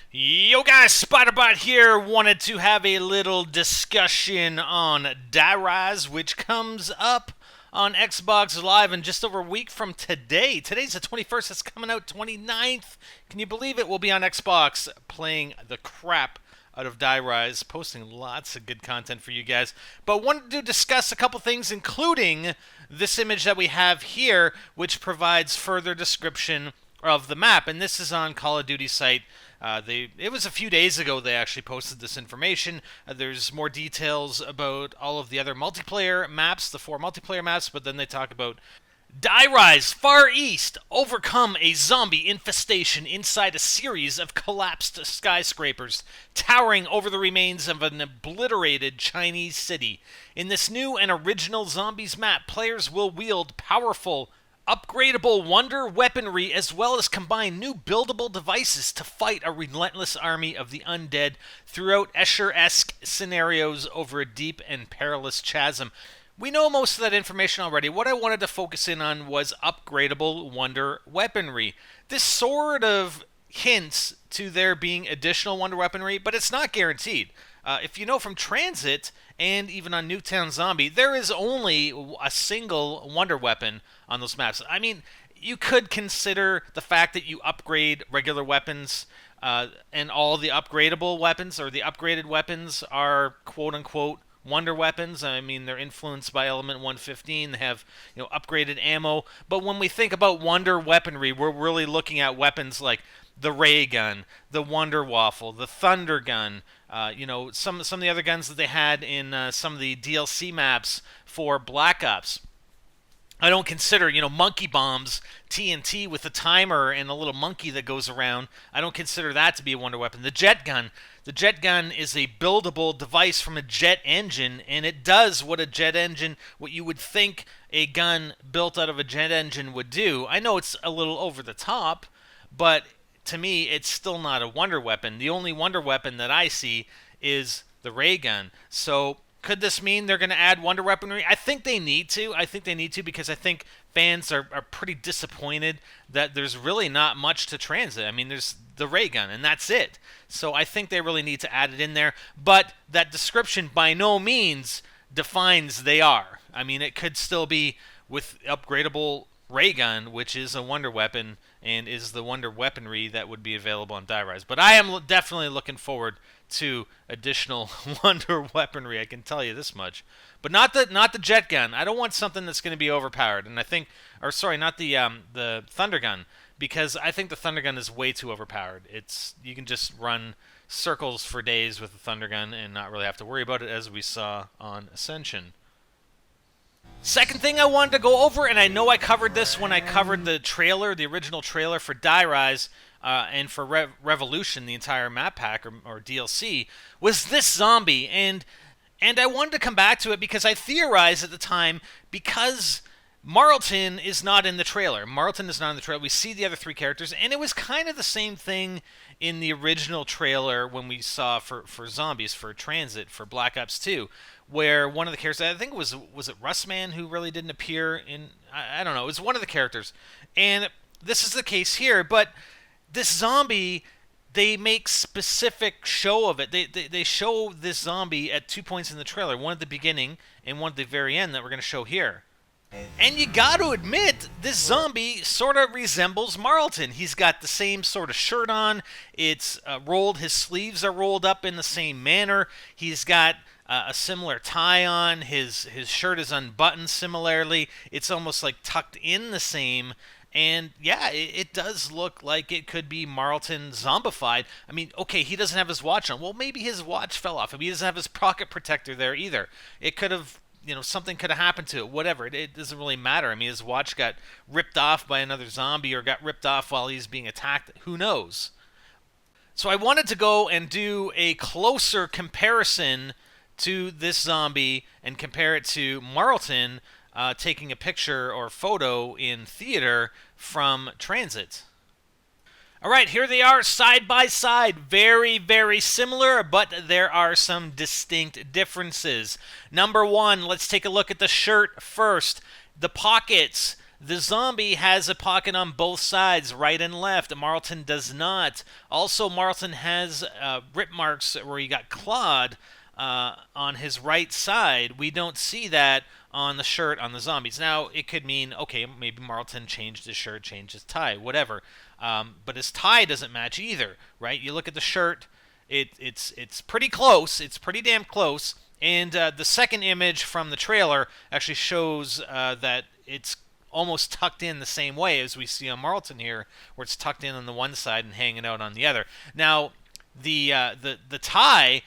Yo guys, Spiderbot here. Wanted to have a little discussion on Die Rise, which comes up on Xbox Live in just over a week from today. Today's the 21st, it's coming out 29th. Can you believe it? We'll be on Xbox playing the crap out of Die Rise, posting lots of good content for you guys. But wanted to discuss a couple things, including this image that we have here, which provides further description of the map. And this is on Call of Duty site. It was a few days ago they actually posted this information. There's more details about all of the other multiplayer maps, the 4 multiplayer maps, but then they talk about Die Rise Far East. Overcome a zombie infestation inside a series of collapsed skyscrapers towering over the remains of an obliterated Chinese city. In this new and original Zombies map, players will wield powerful upgradable wonder weaponry as well as combine new buildable devices to fight a relentless army of the undead throughout Escher-esque scenarios over a deep and perilous chasm. We know most of that information already. What I wanted to focus in on was upgradable wonder weaponry. This sort of hints to there being additional wonder weaponry, but it's not guaranteed. If you know from Transit and even on Nuketown Zombie, there is only a single wonder weapon on those maps. I mean, you could consider the fact that you upgrade regular weapons and all the upgradable weapons or the upgraded weapons are quote-unquote wonder weapons. I mean, they're influenced by Element 115. They have, upgraded ammo. But when we think about wonder weaponry, we're really looking at weapons like the ray gun, the Wonder Waffle, the Thunder Gun. Some of the other guns that they had in some of the DLC maps for Black Ops. I don't consider, monkey bombs, TNT with a timer and a little monkey that goes around. I don't consider that to be a wonder weapon. The jet gun. The jet gun is a buildable device from a jet engine, and it does what what you would think a gun built out of a jet engine would do. I know it's a little over the top, but to me, it's still not a wonder weapon. The only wonder weapon that I see is the ray gun. So could this mean they're going to add wonder weaponry? I think they need to. Because I think fans are pretty disappointed that there's really not much to Transit. I mean, there's the ray gun, and that's it. So I think they really need to add it in there. But that description by no means defines they are. I mean, it could still be with upgradable ray gun, which is a wonder weapon and is the wonder weaponry that would be available on Die Rise. But I am definitely looking forward to additional wonder weaponry. I can tell you this much, but not the jet gun. I don't want something that's going to be overpowered. And I think, or sorry, not the thunder gun, because I think the thunder gun is way too overpowered. You can just run circles for days with the thunder gun and not really have to worry about it, as we saw on Ascension. Second thing I wanted to go over, and I know I covered this when I covered the trailer, the original trailer for Die Rise and for Revolution, the entire map pack or DLC, was this zombie. And I wanted to come back to it because I theorized at the time, because Marlton is not in the trailer. We see the other 3 characters, and it was kind of the same thing in the original trailer when we saw for Zombies, for Transit, for Black Ops 2, where one of the characters, I think was it Russman, who really didn't appear in, I don't know, it was one of the characters. And this is the case here, but this zombie, they make specific show of it. They show this zombie at 2 points in the trailer, one at the beginning and one at the very end that we're going to show here. And you got to admit, this zombie sort of resembles Marlton. He's got the same sort of shirt on. It's rolled. His sleeves are rolled up in the same manner. He's got a similar tie on. His shirt is unbuttoned similarly. It's almost like tucked in the same. And yeah, it does look like it could be Marlton zombified. I mean, okay, he doesn't have his watch on. Well, maybe his watch fell off. Maybe he doesn't have his pocket protector there either. It could have, something could have happened to it. Whatever. It doesn't really matter. I mean, his watch got ripped off by another zombie or got ripped off while he's being attacked. Who knows? So I wanted to go and do a closer comparison to this zombie and compare it to Marlton taking a picture or photo in theater from Transit. All right, here they are side by side. Very, very similar, but there are some distinct differences. Number one, let's take a look at the shirt first. The pockets, The zombie has a pocket on both sides, right and left. Marlton does not. Also, Marlton has rip marks where he got clawed on his right side. We don't see that on the shirt on the zombies. Now, it could mean, okay, maybe Marlton changed his shirt, changed his tie, whatever. But his tie doesn't match either, right? You look at the shirt, it's pretty close. It's pretty damn close. And the second image from the trailer actually shows that it's almost tucked in the same way as we see on Marlton here, where it's tucked in on the one side and hanging out on the other. Now, the tie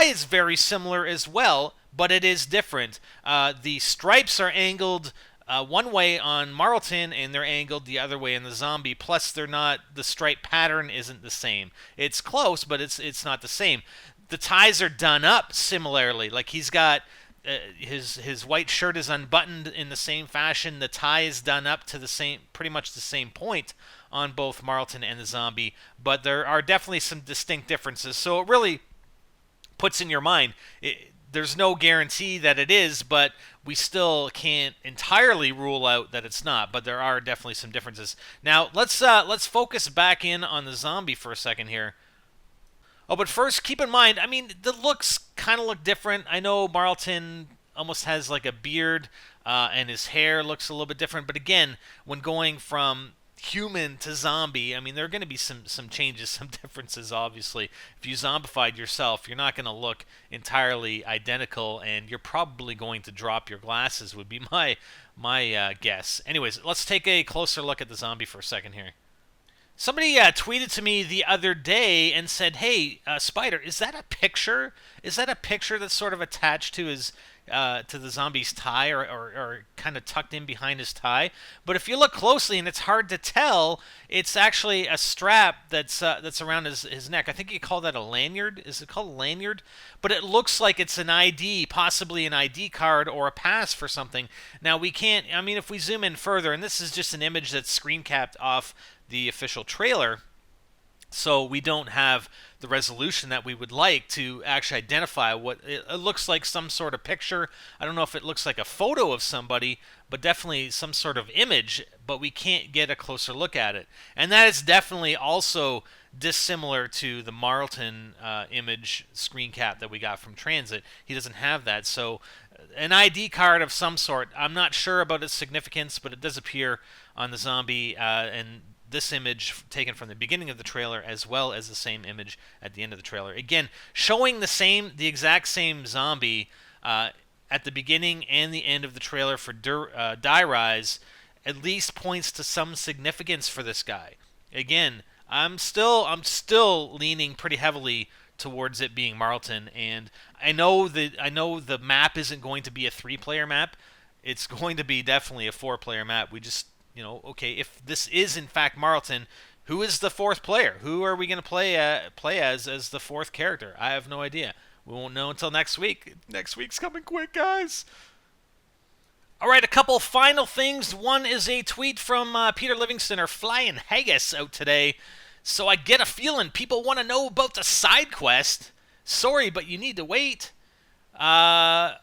is very similar as well, but it is different. The stripes are angled one way on Marlton, and they're angled the other way in the zombie. Plus, they're not, the stripe pattern isn't the same. It's close, but it's not the same. The ties are done up similarly. Like he's got his white shirt is unbuttoned in the same fashion. The tie is done up to the same, pretty much the same point on both Marlton and the zombie. But there are definitely some distinct differences. So it really puts in your mind. There's no guarantee that it is, but we still can't entirely rule out that it's not. But there are definitely some differences. Now let's focus back in on the zombie for a second here. Oh, but first, keep in mind, I mean, the looks kind of look different. I know Marlton almost has like a beard, and his hair looks a little bit different. But again, when going from human to zombie, I mean, there are going to be some changes, some differences, obviously. If you zombified yourself, you're not going to look entirely identical, and you're probably going to drop your glasses, would be my guess. Anyways, let's take a closer look at the zombie for a second here. Somebody tweeted to me the other day and said, "Hey, Spider, is that a picture? Is that a picture that's sort of attached to his to the zombie's tie, or kind of tucked in behind his tie?" But if you look closely, and it's hard to tell, it's actually a strap that's around his neck. I think you call that a lanyard. Is it called a lanyard? But it looks like it's an ID, possibly an ID card or a pass for something. Now we can't. I mean, if we zoom in further, and this is just an image that's screen capped off the official trailer, so we don't have the resolution that we would like to actually identify what it looks like. Some sort of picture. I don't know if it looks like a photo of somebody, but definitely some sort of image, but we can't get a closer look at it. And that is definitely also dissimilar to the Marlton image screen cap that we got from Transit. He doesn't have that. So an ID card of some sort. I'm not sure about its significance, but it does appear on the zombie, and this image taken from the beginning of the trailer, as well as the same image at the end of the trailer. Again, showing the exact same zombie at the beginning and the end of the trailer for Die Rise at least points to some significance for this guy. Again, I'm still leaning pretty heavily towards it being Marlton, and I know the map isn't going to be a 3-player map. It's going to be definitely a 4-player map. We just, okay, if this is in fact Marlton, who is the 4th player? Who are we going to play as the 4th character? I have no idea. We won't know until next week. Next week's coming quick, guys. All right, a couple final things. One is a tweet from Peter Livingston, or Flying Haggis, out today. So I get a feeling people want to know about the side quest. Sorry, but you need to wait. Side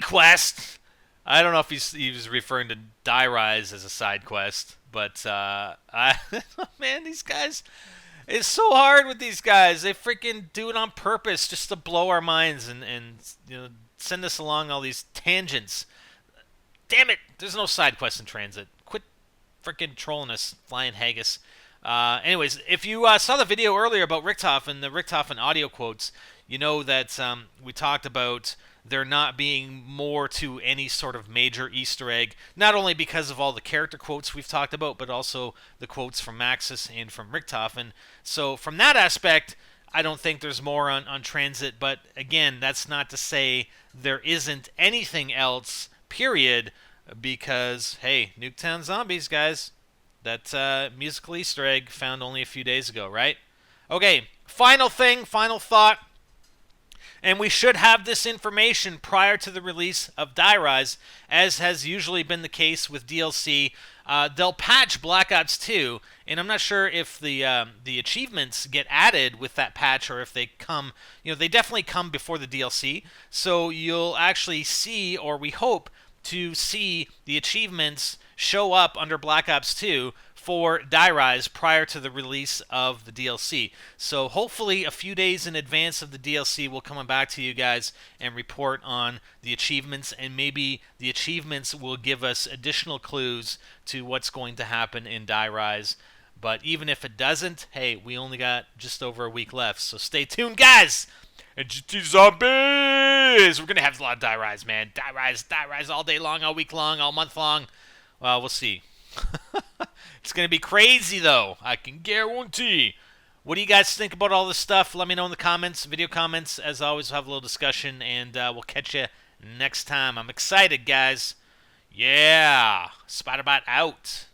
quest. I don't know if he was referring to Die Rise as a side quest, but man, these guys, it's so hard with these guys. They freaking do it on purpose just to blow our minds and send us along all these tangents. Damn it! There's no side quest in Transit. Quit freaking trolling us, Flying Haggis. Anyways, if you saw the video earlier about Richtofen, the Richtofen audio quotes, you know that we talked about there not being more to any sort of major Easter egg, not only because of all the character quotes we've talked about, but also the quotes from Maxis and from Richtofen. So from that aspect, I don't think there's more on Transit, but again, that's not to say there isn't anything else, period, because, hey, Nuketown Zombies, guys. That musical Easter egg found only a few days ago, right? Okay, final thing, final thought. And we should have this information prior to the release of Die Rise, as has usually been the case with DLC. They'll patch Black Ops 2, and I'm not sure if the achievements get added with that patch or if they come. They definitely come before the DLC, so you'll actually see, or we hope to see, the achievements show up under Black Ops 2 for Die Rise prior to the release of the DLC. So hopefully a few days in advance of the DLC, we'll come back to you guys and report on the achievements, and maybe the achievements will give us additional clues to what's going to happen in Die Rise. But even if it doesn't, hey, we only got just over a week left, so stay tuned, guys! NGTZombies! We're going to have a lot of Die Rise, man. Die Rise all day long, all week long, all month long. Well, we'll see. It's going to be crazy, though. I can guarantee. What do you guys think about all this stuff? Let me know in the comments, video comments. As always, we'll have a little discussion, and we'll catch you next time. I'm excited, guys. Yeah. Spiderbot out.